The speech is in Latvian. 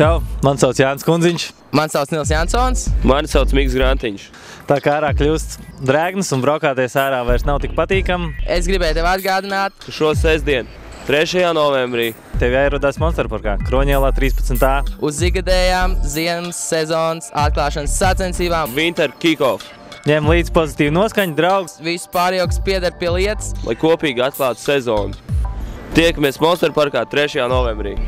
Čau, man sauc Jānis Kundziņš. Man sauc Nils Jansons. Mani sauc Miks Grantiņš. Tā kā ārā kļūst drēgnas un braukāties ārā vairs nav tik patīkam. Es gribēju tev atgādināt, ka šo sestdienu, 3. novembrī, tev jāierodās Monsterparkā, Kroņielā 13. uz ikgadējām ziemas sezonas atklāšanas sacensībām. Winter Kick-Off. Ņem līdz pozitīvu noskaņu, draugs. Visu pārējo, kas pieder pie lietas, lai kopīgi atklātu sezonu. Tiekamies Monsterparkā 3. novembrī.